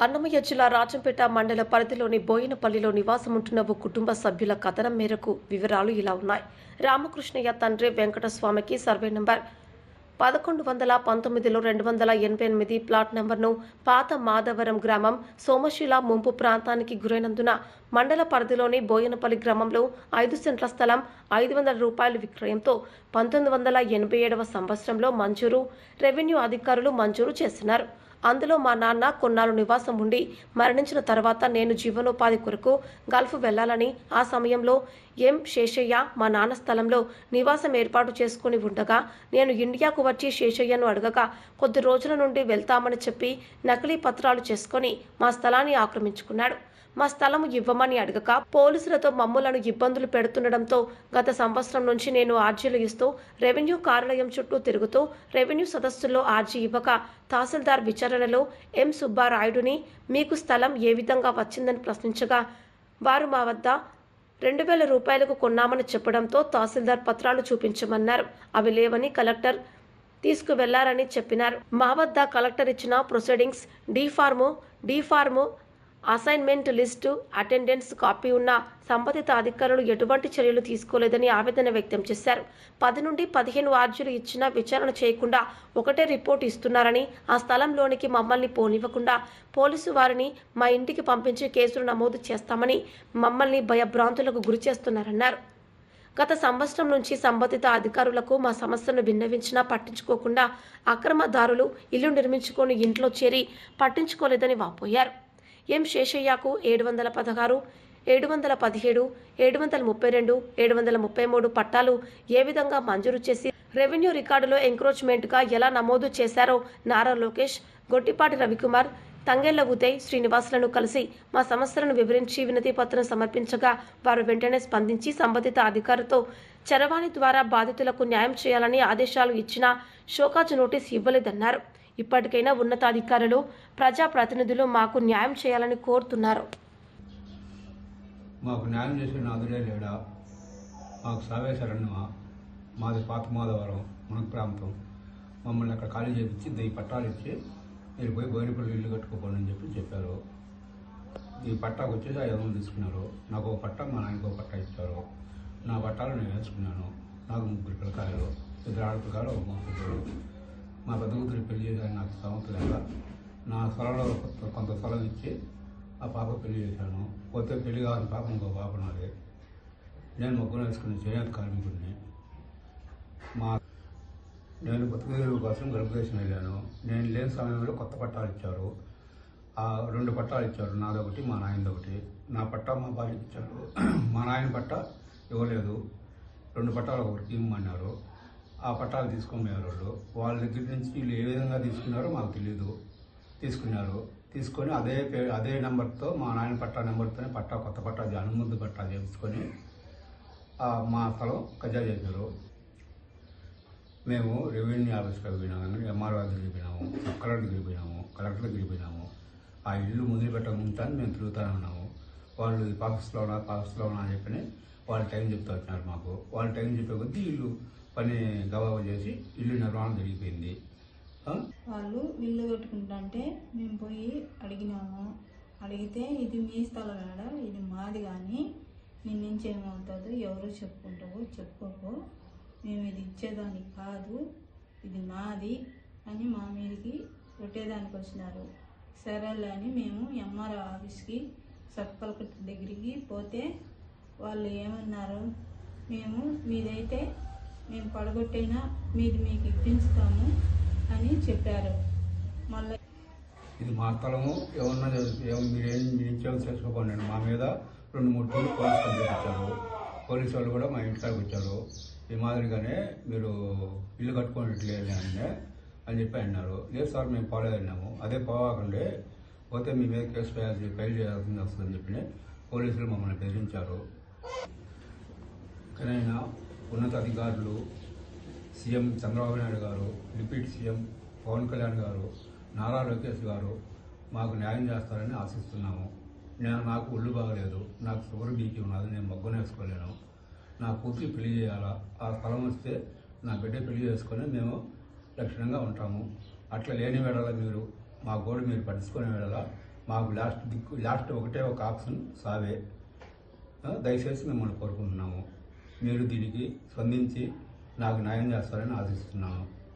అన్నమయ్య జిల్లా రాజంపేట మండల పరిధిలోని బోయినపల్లిలో నివాసముంటున్న ఓ కుటుంబ సభ్యుల కథనం మేరకు వివరాలు ఇలా ఉన్నాయి. రామకృష్ణయ్య తండ్రి వెంకటస్వామికి సర్వే నంబర్ 1119లో 288 ప్లాట్ నంబర్ను పాత మాధవరం గ్రామం సోమశిల ముంపు ప్రాంతానికి గురైనందున మండల పరిధిలోని బోయనపల్లి గ్రామంలో 5 సెంట్ల స్థలం 500 రూపాయల విక్రయంతో 1987వ సంవత్సరంలో మంజూరు రెవెన్యూ అధికారులు మంజూరు చేస్తున్నారు. అందులో మా నాన్న కొన్నాళ్ళు నివాసం ఉండి మరణించిన తర్వాత నేను జీవనోపాధి కొరకు గల్ఫ్ వెళ్లాలని ఆ సమయంలో ఎం శేషయ్య మా నాన్న స్థలంలో నివాసం ఏర్పాటు చేసుకుని ఉండగా నేను ఇండియాకు వచ్చి శేషయ్యను అడగగా కొద్ది రోజుల నుండి వెళ్తామని చెప్పి నకిలీ పత్రాలు చేసుకొని మా స్థలాన్ని ఆక్రమించుకున్నాడు. మా స్థలం ఇవ్వమని అడగక పోలీసులతో మమ్ములను ఇబ్బందులు పెడుతుండడంతో గత సంవత్సరం నుంచి నేను ఆర్జీలు ఇస్తూ రెవెన్యూ కార్యాలయం చుట్టూ తిరుగుతూ రెవెన్యూ సదస్సుల్లో ఆర్జీ ఇవ్వక తహసీల్దార్ విచారణలో ఎం సుబ్బారాయుడుని మీకు స్థలం ఏ విధంగా వచ్చిందని ప్రశ్నించగా వారు మా వద్ద 2000 రూపాయలకు కొన్నామని చెప్పడంతో తహసీల్దార్ పత్రాలు చూపించమన్నారు. అవి లేవని కలెక్టర్ తీసుకువెళ్లారని చెప్పినారు. మా వద్ద కలెక్టర్ ఇచ్చిన proceedings D form assignment list attendance copy ఉన్న సంబంధిత అధికారులు ఎటువంటి చర్యలు తీసుకోలేదని ఆవేదన వ్యక్తం చేశారు. 10 నుండి 15 ఆర్జీలు ఇచ్చినా విచారణ చేయకుండా ఒకటే రిపోర్టు ఇస్తున్నారని ఆ స్థలంలోనికి మమ్మల్ని పోనివ్వకుండా పోలీసు వారిని మా ఇంటికి పంపించి కేసులు నమోదు చేస్తామని మమ్మల్ని భయభ్రాంతులకు గురి చేస్తున్నారన్నారు. గత సంవత్సరం నుంచి సంబంధిత అధికారులకు మా సమస్యను విన్నవించినా పట్టించుకోకుండా అక్రమదారులు ఇల్లు నిర్మించుకొని ఇంట్లో చేరి పట్టించుకోలేదని వాపోయారు. ఎం శేషయ్యకు 716, 717, 732, 733 పట్టాలు ఏ విధంగా మంజూరు చేసి రెవెన్యూ రికార్డులో ఎంక్రోచ్మెంట్గా ఎలా నమోదు చేశారో నారా లోకేష్, గొట్టిపాటి రవికుమార్, తంగెళ్ల ఉదయ్, శ్రీనివాసులను కలిసి మా సమస్యలను వివరించి వినతి పత్రం సమర్పించగా వారు వెంటనే స్పందించి సంబంధిత అధికారితో చరవాణి ద్వారా బాధితులకు న్యాయం చేయాలని ఆదేశాలు ఇచ్చినా షోకాజ్ నోటీస్ ఇవ్వలేదన్నారు. ఇప్పటికైనా ఉన్నతాధికారులు ప్రజాప్రతినిధులు మాకు న్యాయం చేయాలని కోరుతున్నారు. మాకు న్యాయం చేసే నాదుడే లేడా? మాకు సావేశారన్నమా? మాది పాత మాధవరం మునగ ప్రాంతం. మమ్మల్ని అక్కడ ఖాళీ చేయించి ఈ పట్టాలు ఇచ్చి మీరు పోయి బోయినపల్లి ఇల్లు కట్టుకోపోండి అని చెప్పారు. ఈ పట్టాకు వచ్చేసి 500 తీసుకున్నారు. నాకు ఒక పట్టా, మా నాయనకు ఒక పట్టా ఇచ్చారు. నా పట్టాలు నేను వేసుకున్నాను. నాకు 3 పిల్లకాయలు, 2 ఆడపిల్లకాయలు, ఒక మగపిల్లలు. మా పెద్ద కూతురు పెళ్లి చేశాను. నాకు స్థలం లేక నా స్థలంలో కొంత స్థలం ఇచ్చి ఆ పాప పెళ్లి చేశాను. పోతే పెళ్లి కావాలని పాప ఇంకో పాప నాది. నేను ముగ్గురు వేసుకుని చేనేత కార్మికుడిని. నేను బతుకుదేరు కోసం గర్భదేశం వెళ్ళాను. నేను లేని సమయంలో కొత్త పట్టాలు ఇచ్చారు. ఆ 2 పట్టాలు ఇచ్చారు. నాదొకటి, మా నాయనదొకటి. నా పట్టా మా భార్యకి ఇచ్చారు. మా నాయన పట్టా ఇవ్వలేదు. 2 పట్టాలు ఒకరికి ఇవ్వమన్నారు. ఆ పట్టాలు తీసుకుపోయారు. వాళ్ళ దగ్గర నుంచి వీళ్ళు ఏ విధంగా తీసుకున్నారో మాకు తెలియదు. తీసుకొని అదే నెంబర్తో మా నాయన పట్టా నెంబర్తోనే కొత్త పట్టా అనుమతి పట్టా చేయించుకొని మా స్థలం కబ్జా చేశారు. మేము రెవెన్యూ ఆఫీస్కి పోయినాము, ఎంఆర్ఓ దగ్గరికి పోయినాము, కలెక్టర్ దగ్గరికి పోయినాము. ఆ ఇల్లు మొదలు పెట్టకుంటాను మేము తిరుగుతూనే ఉన్నాము. వాళ్ళు పాకిస్తాన్లో ఉన్నా అని చెప్పి వాళ్ళు టైం చెప్తూ వచ్చినారు మాకు. వాళ్ళు టైం చెప్పే కొద్దీ ఇల్లు పని గవాబు చేసి ఇల్లు నిర్మాణం జరిగిపోయింది. వాళ్ళు ఇల్లు కట్టుకుంటుంటే మేము పోయి అడిగినాము. అడిగితే ఇది మీ స్థలం కాడ, ఇది మాది, కానీ నీ నుంచి ఏమవుతుందో ఎవరు చెప్పుకుంటావో చెప్పుకోకు, మేము ఇది ఇచ్చేదానికి కాదు, ఇది మాది అని మా మీదకి కొట్టేదానికి వచ్చినారు. సరేలే అని మేము ఎంఆర్ఓ ఆఫీస్కి సబ్ కలెక్టర్ దగ్గరికి పోతే వాళ్ళు ఏమన్నారు, మీదైతే మేము పడగొట్టైనా మీది మీకు ఇప్పించుతాము అని చెప్పారు. మళ్ళీ ఇది మా స్థలము, ఏమన్నా మీరు ఇచ్చేది చేసుకోకండి. మా మీద 2-3 టూర్లు పోలీసు కంప్లైంట్ ఇచ్చారు. పోలీసు వాళ్ళు కూడా మా ఇంటికాడికి వచ్చారు. ఈ మాదిరిగానే మీరు ఇల్లు కట్టుకోవట్లేదు అని చెప్పి అన్నారు. లేదు సార్ మేము పోలేదన్నాము. అదే పోవాకండి, పోతే మీ మీద కేసు ఫైల్ చేయాల్సింది వస్తుందని చెప్పి పోలీసులు మమ్మల్ని బెదిరించారు. ఎక్కడైనా ఉన్నతాధికారులు, సీఎం చంద్రబాబు నాయుడు గారు, డిప్యూటీ సీఎం పవన్ కళ్యాణ్ గారు, నారా లోకేష్ గారు మాకు న్యాయం చేస్తారని ఆశిస్తున్నాము. నాకు ఒళ్ళు బాగలేదు, నాకు షుగర్ బీపీ ఉన్నది, నేను మగ్గన వేసుకోలేను. నా కూతురు పెళ్లి చేయాలా, ఆ స్థలం వస్తే నా బిడ్డ పెళ్లి చేసుకొని మేము లక్షణంగా ఉంటాము. అట్లా లేని వేళ మీరు మా గోడు మీరు పట్టించుకునే వేళ మాకు లాస్ట్ ఒకటే ఒక ఆప్షన్ సావే. దయచేసి మిమ్మల్ని కోరుకుంటున్నాము. మీరు దీనికి స్పందించి నాకు న్యాయం చేస్తారని ఆశిస్తున్నాను.